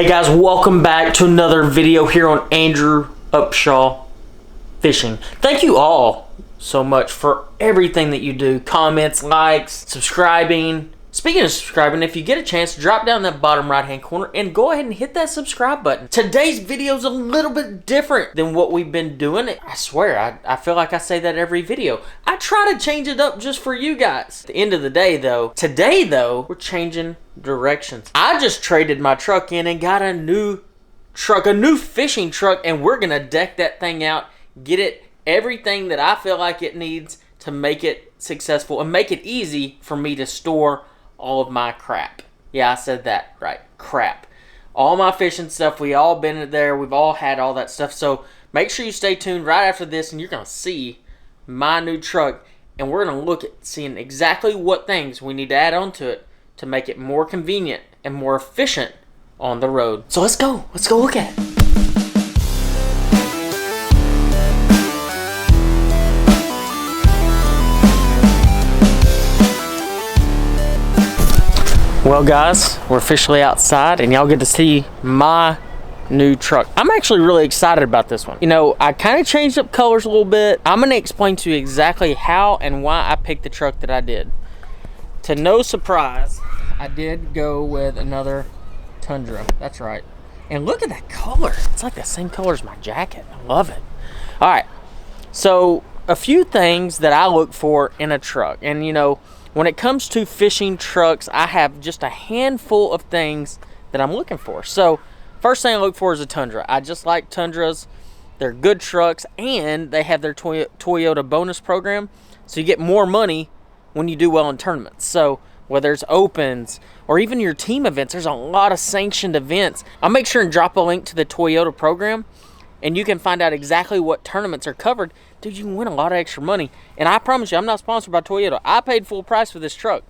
Hey guys, welcome back to another video here on Andrew Upshaw Fishing. Thank you all so much for everything that you do. Comments, likes, subscribing. Speaking of subscribing, if you get a chance, drop down that bottom right hand corner and go ahead and hit that subscribe button. Today's video is a little bit different than what we've been doing. I swear, I feel like I say that every video. I try to change it up just for you guys. At the end of the day though, today though, we're changing directions. I just traded my truck in and got a new truck, a new fishing truck, and we're gonna deck that thing out, get it everything that I feel like it needs to make it successful and make it easy for me to store all of my crap. Yeah, I said that right. Crap. All my fishing stuff, we all been in there. We've all had all that stuff. So make sure you stay tuned right after this and you're going to see my new truck. And we're going to look at seeing exactly what things we need to add onto it to make it more convenient and more efficient on the road. So let's go. Let's go look at it. Well guys, we're officially outside and y'all get to see my new truck. I'm actually really excited about this one. You know, I kind of changed up colors a little bit. I'm going to explain to you exactly how and why I picked the truck that I did. To no surprise, I did go with another Tundra. That's right. And look at that color. It's like the same color as my jacket. I love it. All right. So a few things that I look for in a truck. And you know, when it comes to fishing trucks, I have just a handful of things that I'm looking for. So first thing I look for is a Tundra. I just like Tundras. They're good trucks and they have their Toyota bonus program. So you get more money when you do well in tournaments. So whether it's opens or even your team events, there's a lot of sanctioned events. I'll make sure and drop a link to the Toyota program and you can find out exactly what tournaments are covered. Dude, you can win a lot of extra money. And I promise you, I'm not sponsored by Toyota. I paid full price for this truck,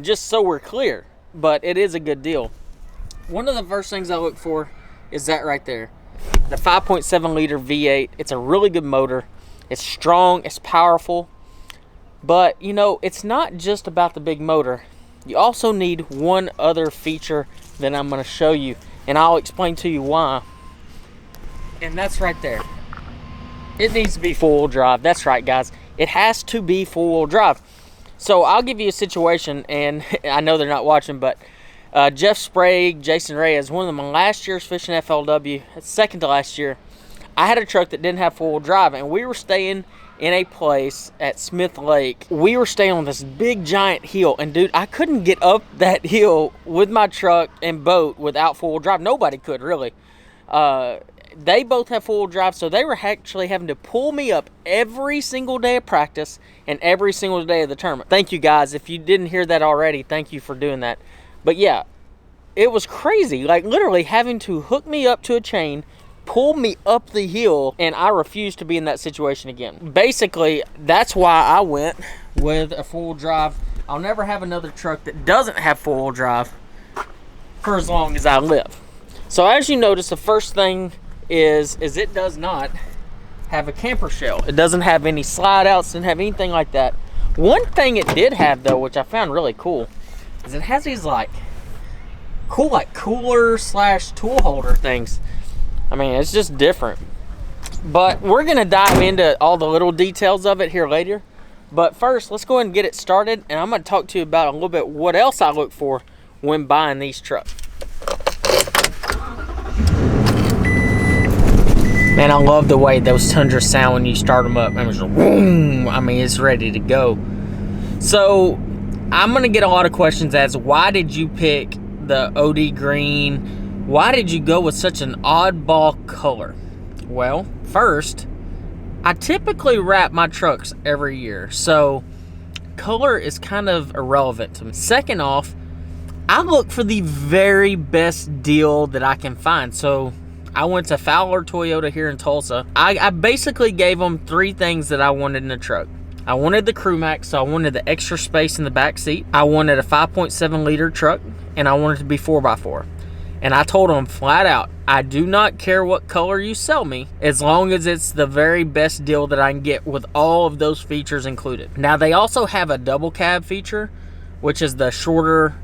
just so we're clear. But it is a good deal. One of the first things I look for is that right there. The 5.7 liter V8. It's a really good motor. It's strong, it's powerful. But, you know, it's not just about the big motor. You also need one other feature that I'm going to show you. And I'll explain to you why. And that's right there. It needs to be four-wheel drive. That's right, guys. It has to be four-wheel drive. So I'll give you a situation, and I know they're not watching, but Jeff Sprague, Jason Reyes, one of them last year's fishing FLW, second to last year, I had a truck that didn't have four-wheel drive, and we were staying in a place at Smith Lake. We were staying on this big giant hill, and dude, I couldn't get up that hill with my truck and boat without four-wheel drive. Nobody could, really. They both have four-wheel drive, so they were actually having to pull me up every single day of practice and every single day of the tournament. Thank you, guys. If you didn't hear that already, thank you for doing that. But yeah, it was crazy. Like literally having to hook me up to a chain, pull me up the hill, and I refused to be in that situation again. Basically, that's why I went with a four-wheel drive. I'll never have another truck that doesn't have four-wheel drive for as long as I live. So as you notice, the first thing is it does not have a camper shell. It doesn't have any slide outs, doesn't have anything like that. One thing it did have though, which I found really cool, is it has these like cool like cooler slash tool holder things. I mean, it's just different. But we're gonna dive into all the little details of it here later. But first, let's go ahead and get it started, and I'm gonna talk to you about a little bit what else I look for when buying these trucks. Man, I love the way those Tundras sound when you start them up. It's just, boom. I mean, it's ready to go. So, I'm going to get a lot of questions as, why did you pick the OD green? Why did you go with such an oddball color? Well, first, I typically wrap my trucks every year. So, color is kind of irrelevant to me. Second off, I look for the very best deal that I can find. So, I went to Fowler Toyota here in Tulsa. I basically gave them three things that I wanted in a truck. I wanted the Crew Max, so I wanted the extra space in the back seat. I wanted a 5.7 liter truck, and I wanted it to be 4x4. And I told them flat out, I do not care what color you sell me, as long as it's the very best deal that I can get with all of those features included. Now, they also have a double cab feature, which is the shorter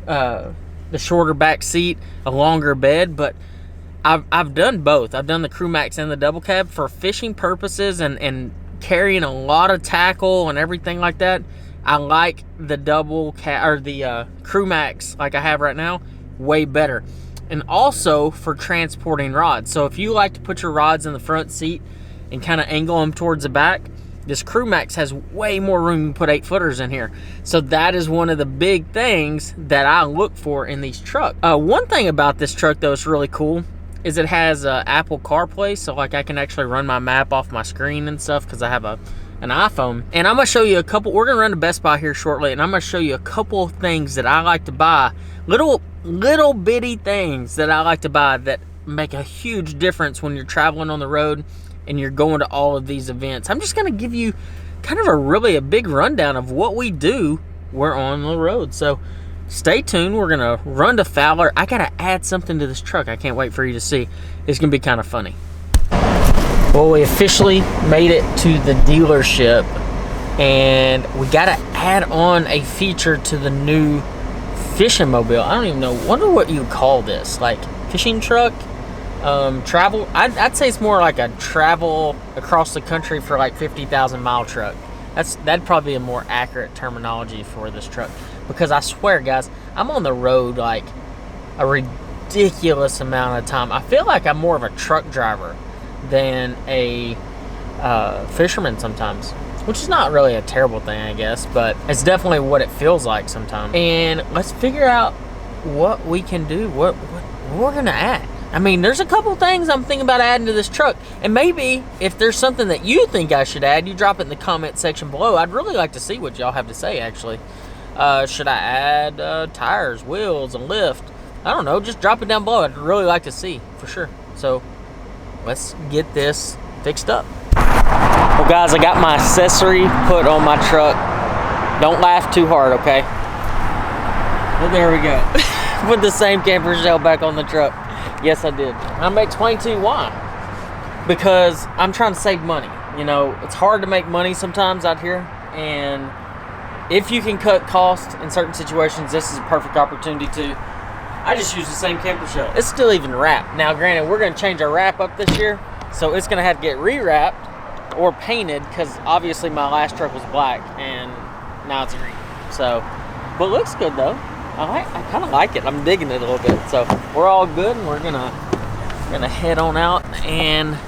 the shorter back seat, a longer bed, but I've done both. I've done the Crew Max and the double cab for fishing purposes and carrying a lot of tackle and everything like that. I like the double cab or the Crew Max like I have right now way better. And also for transporting rods. So if you like to put your rods in the front seat and kind of angle them towards the back, this Crew Max has way more room to put 8-footers in here. So that is one of the big things that I look for in these trucks. One thing about this truck though is really cool is it has Apple CarPlay. So like I can actually run my map off my screen and stuff because I have an iPhone. And I'm gonna show you a couple, we're gonna run to Best Buy here shortly, and I'm gonna show you a couple of things that I like to buy. Little bitty things that I like to buy that make a huge difference when you're traveling on the road and you're going to all of these events. I'm just gonna give you kind of a big rundown of what we do. We're on the road, so stay tuned. We're gonna run to Fowler. I gotta add something to this truck. I can't wait for you to see. It's gonna be kind of funny. Well, we officially made it to the dealership, and we gotta add on a feature to the new fishing mobile. I don't even know, wonder what you call this, like fishing truck, travel. I'd say it's more like a travel across the country for like 50,000 mile truck. That'd probably be a more accurate terminology for this truck, because I swear guys, I'm on the road like a ridiculous amount of time. I feel like I'm more of a truck driver than a fisherman sometimes, which is not really a terrible thing, I guess, but it's definitely what it feels like sometimes. And let's figure out what we can do, what we're gonna add. I mean, there's a couple things I'm thinking about adding to this truck, and maybe if there's something that you think I should add, you drop it in the comment section below. I'd really like to see what y'all have to say, actually. Should I add tires, wheels, a lift? I don't know, just drop it down below. I'd really like to see, for sure. So let's get this fixed up. Well guys, I got my accessory put on my truck. Don't laugh too hard, okay? Well, there we go. Put the same camper shell back on the truck. Yes, I did. I'm gonna explain to you why. Because I'm trying to save money. You know, it's hard to make money sometimes out here, and if you can cut costs in certain situations, this is a perfect opportunity to. I just use the same camper shell. It's still even wrapped. Now, granted, we're gonna change our wrap up this year, so it's gonna have to get rewrapped or painted, because obviously my last truck was black and now it's green. So, but it looks good though. I kind of like it. I'm digging it a little bit. So we're all good, and we're gonna head on out and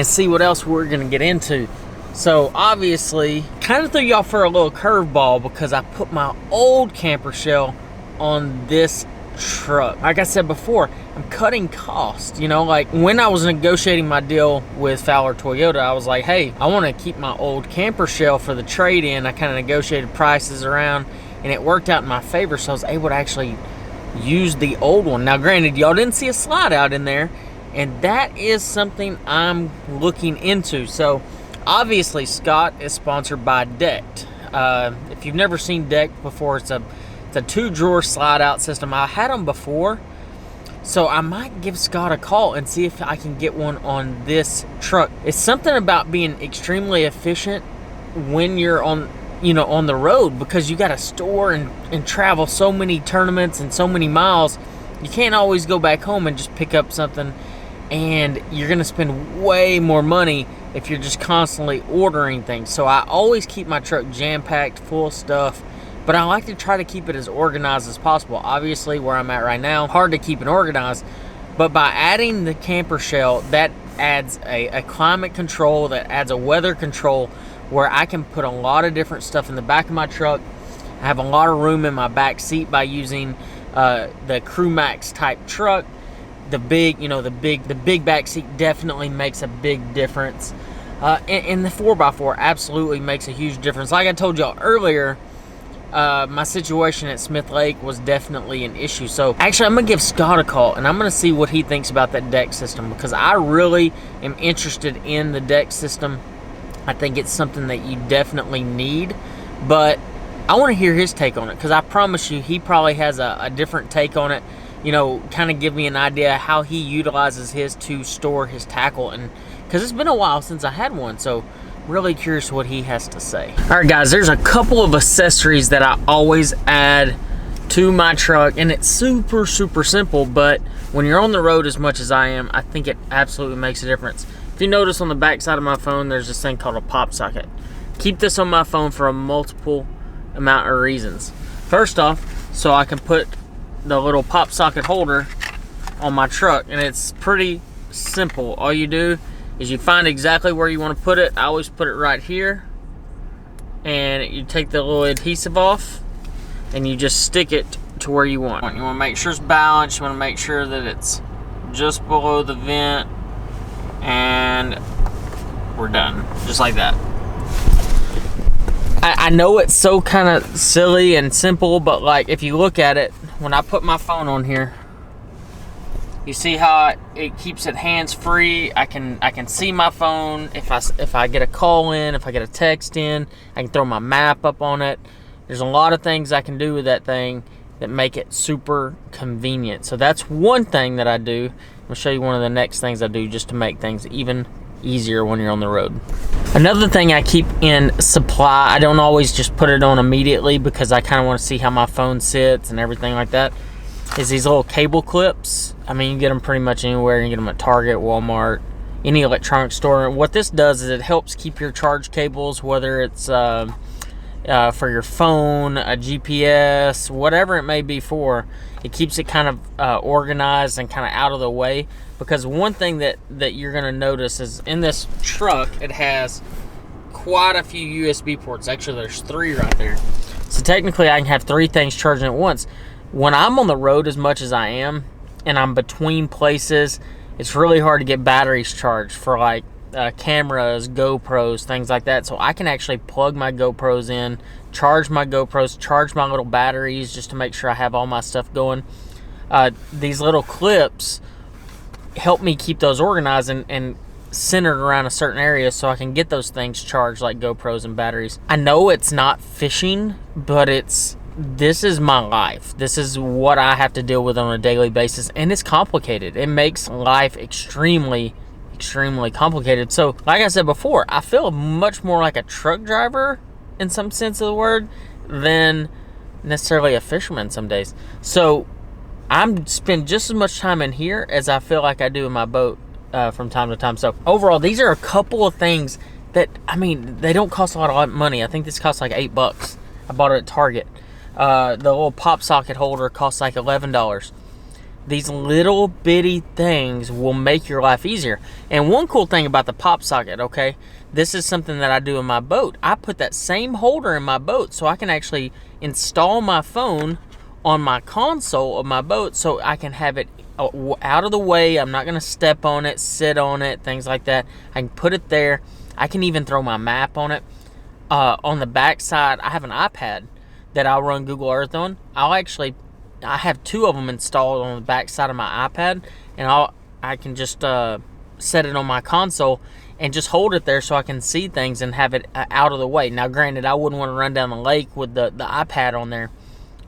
see what else we're gonna get into. So obviously, kind of threw y'all for a little curveball because I put my old camper shell on this truck. Like I said before, I'm cutting costs. You know, like when I was negotiating my deal with Fowler Toyota, I was like, hey, I want to keep my old camper shell for the trade-in. I kind of negotiated prices around, and it worked out in my favor, so I was able to actually use the old one. Now granted, y'all didn't see a slide out in there, and that is something I'm looking into. So obviously Scott is sponsored by Decked. If you've never seen Decked before, it's a 2-drawer slide out system. I had them before, so I might give Scott a call and see if I can get one on this truck. It's something about being extremely efficient when you're on the road, because you got to store and travel so many tournaments and so many miles. You can't always go back home and just pick up something, and you're going to spend way more money if you're just constantly ordering things. So I always keep my truck jam-packed full of stuff, but I like to try to keep it as organized as possible. Obviously, where I'm at right now, hard to keep it organized, but by adding the camper shell, that adds a climate control, that adds a weather control, where I can put a lot of different stuff in the back of my truck. I have a lot of room in my back seat by using the Crew Max type truck. The big back seat definitely makes a big difference. And the 4x4 absolutely makes a huge difference. Like I told y'all earlier, my situation at Smith Lake was definitely an issue. So actually, I'm gonna give Scott a call, and I'm gonna see what he thinks about that deck system, because I really am interested in the deck system. I think it's something that you definitely need, but I want to hear his take on it, because I promise you he probably has a different take on it. You know, kind of give me an idea how he utilizes his to store his tackle, and because it's been a while since I had one, so really curious what he has to say. All right guys, there's a couple of accessories that I always add to my truck, and it's super simple, but when you're on the road as much as I am, I think it absolutely makes a difference. If you notice on the back side of my phone, there's this thing called a pop socket. Keep this on my phone for a multiple amount of reasons. First off, so I can put the little pop socket holder on my truck, and it's pretty simple. All you do is you find exactly where you want to put it. I always put it right here, and you take the little adhesive off and you just stick it to where you want. You want to make sure it's balanced. You want to make sure that it's just below the vent, and we're done, just like that. I know it's so kind of silly and simple, but like if you look at it, when I put my phone on here, you see how it keeps it hands-free. I can see my phone. If I get a call in, if I get a text in, I can throw my map up on it. There's a lot of things I can do with that thing that make it super convenient. So that's one thing that I do. I'll show you one of the next things I do just to make things even easier when you're on the road. Another thing I keep in supply, I don't always just put it on immediately because I kind of want to see how my phone sits and everything like that, is these little cable clips. I mean, you get them pretty much anywhere. You can get them at Target, Walmart, any electronics store. And what this does is it helps keep your charge cables, whether it's for your phone, a GPS, whatever it may be for, it keeps it kind of organized and kind of out of the way. Because one thing that you're going to notice is in this truck, it has quite a few USB ports. Actually, there's 3 right there. So technically, I can have 3 things charging at once. When I'm on the road as much as I am, and I'm between places, it's really hard to get batteries charged for like cameras, GoPros, things like that. So I can actually plug my GoPros in, charge my GoPros, charge my little batteries just to make sure I have all my stuff going. These little clips help me keep those organized and centered around a certain area so I can get those things charged like GoPros and batteries. I know it's not fishing, but this is my life. This is what I have to deal with on a daily basis, and it's complicated. It makes life extremely complicated. So like I said before, I feel much more like a truck driver in some sense of the word than necessarily a fisherman some days. So I'm spend just as much time in here as I feel like I do in my boat from time to time. So overall, these are a couple of things that, I mean, they don't cost a lot of money. I think this costs like $8. I bought it at Target. The little pop socket holder costs like $11. These little bitty things will make your life easier. And one cool thing about the pop socket, okay, this is something that I do in my boat. I put that same holder in my boat so I can actually install my phone on my console of my boat so I can have it out of the way. I'm not going to step on it, sit on it, things like that. I can put it there. I can even throw my map on it. On the back side, I have an iPad that I'll run Google Earth on. I have 2 of them installed on the back side of my iPad, and I can just set it on my console and just hold it there so I can see things and have it out of the way. Now, granted, I wouldn't want to run down the lake with the iPad on there,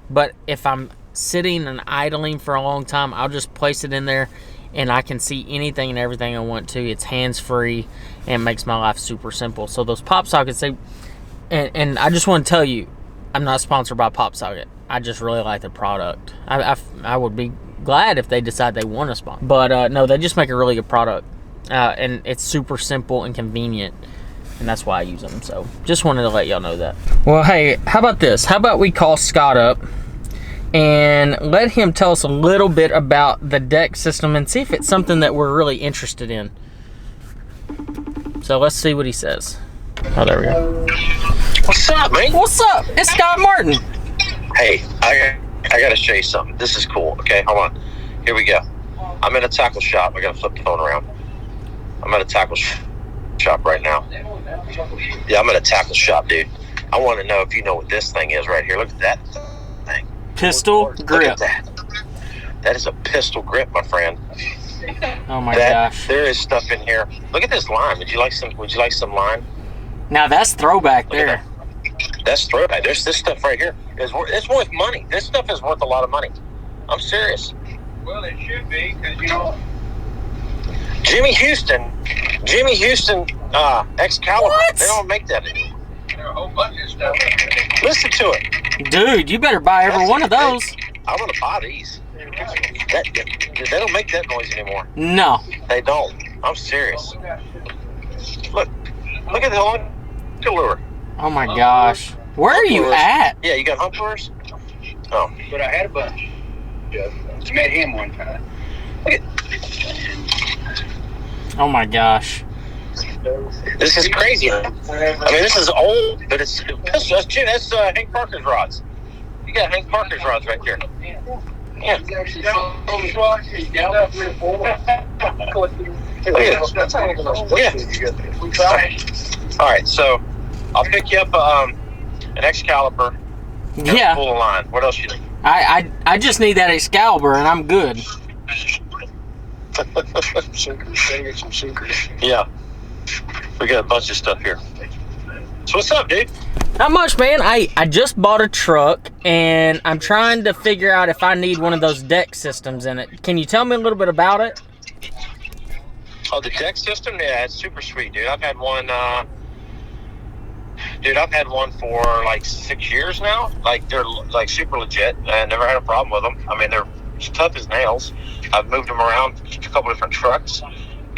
but if I'm sitting and idling for a long time, I'll just place it in there and I can see anything and everything I want to. It's hands-free and makes my life super simple. So those pop sockets, and I just want to tell you, I'm not sponsored by Pop Socket. I just really like the product. I would be glad if they decide they want to sponsor. But no, they just make a really good product. And it's super simple and convenient. And that's why I use them. So just wanted to let y'all know that. Well, hey, how about this? How about we call Scott up and let him tell us a little bit about the deck system and see if it's something that we're really interested in. So let's see what he says. Oh, there we go. What's up, man? What's up? It's Scott Martin. Hey, I gotta show you something. This is cool, okay? Hold on. Here we go. I'm in a tackle shop. I gotta flip the phone around. I'm at a tackle shop right now. Yeah, I'm at a tackle shop, dude. I want to know if you know what this thing is right here. Look at that thing. Pistol grip. Look at that. That is a pistol grip, my friend. Oh my gosh. There is stuff in here. Look at this line. Would you like some line? Now that's throwback there. That's throwback. There's this stuff right here. It's worth money. This stuff is worth a lot of money. I'm serious. Well, it should be, because, you know, Jimmy Houston, Excalibur. What? They don't make that anymore. you know, a whole bunch of stuff. Listen to it. Dude, you better buy every one of those. I'm gonna buy these. They don't make that noise anymore. No. They don't. I'm serious. Look at the whole lure. Oh my gosh. Where are you at? Yeah, you got hump lures? Oh. But I had a bunch. Just met him one time. Oh my gosh. This is crazy. I mean, this is old, but that's Hank Parker's rods. You got Hank Parker's rods right there. Yeah. All right, so I'll pick you up an Excalibur. Yeah. Full of line. What else you need? I just need that Excalibur and I'm good. Yeah. We got a bunch of stuff here. So what's up, dude? Not much, man. I just bought a truck and I'm trying to figure out if I need one of those deck systems in it. Can you tell me a little bit about it? Oh, the deck system? Yeah, it's super sweet, dude. I've had one for like 6 years now. Like, they're like super legit. I never had a problem with them. I mean, they're tough as nails. I've moved them around a couple different trucks,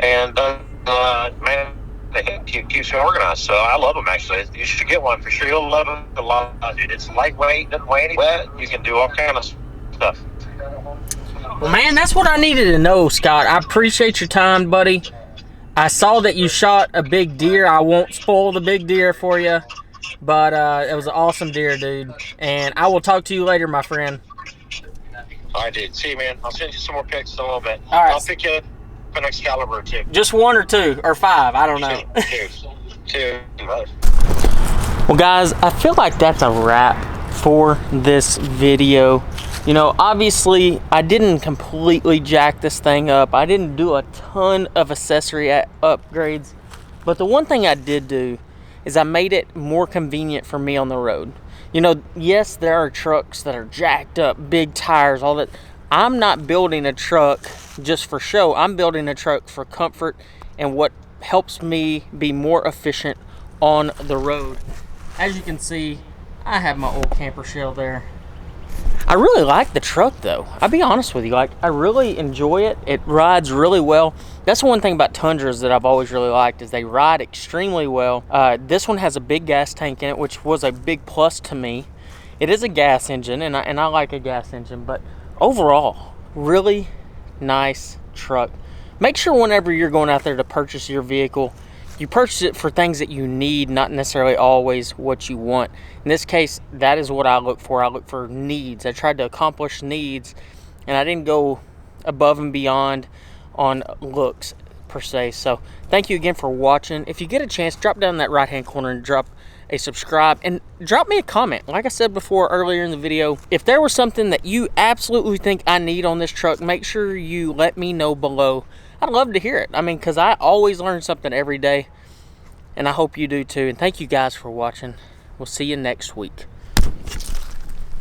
and man, they keeps me organized. So I love them, actually. You should get one for sure. You'll love it a lot, dude. It's lightweight, doesn't weigh any wet. You can do all kind of stuff. Well, man, that's what I needed to know, Scott. I appreciate your time, buddy. I saw that you shot a big deer. I won't spoil the big deer for you, but it was an awesome deer, dude. And I will talk to you later, my friend. All right, dude. See you, man. I'll send you some more pics in a little bit. All right. I'll pick you up an Excalibur or two. Just one or two or five. I don't know. Two. Well, guys, I feel like that's a wrap for this video. You know, obviously, I didn't completely jack this thing up. I didn't do a ton of accessory upgrades. But the one thing I did do is I made it more convenient for me on the road. You know, yes, there are trucks that are jacked up, big tires, all that. I'm not building a truck just for show. I'm building a truck for comfort and what helps me be more efficient on the road. As you can see, I have my old camper shell there. I really like the truck, though. I'll be honest with you. Like, I really enjoy it. It rides really well. That's one thing about Tundras that I've always really liked, is they ride extremely well. This one has a big gas tank in it, which was a big plus to me. It is a gas engine, and I like a gas engine, but overall, really nice truck. Make sure whenever you're going out there to purchase your vehicle, you purchase it for things that you need, not necessarily always what you want. In this case, that is what I look for. I look for needs. I tried to accomplish needs, and I didn't go above and beyond on looks per se. So thank you again for watching. If you get a chance, drop down in that right hand corner and drop a subscribe and drop me a comment. Like I said before earlier in the video, if there was something that you absolutely think I need on this truck, make sure you let me know below. I'd love to hear it. I mean, because I always learn something every day, and I hope you do too. And thank you guys for watching. We'll see you next week.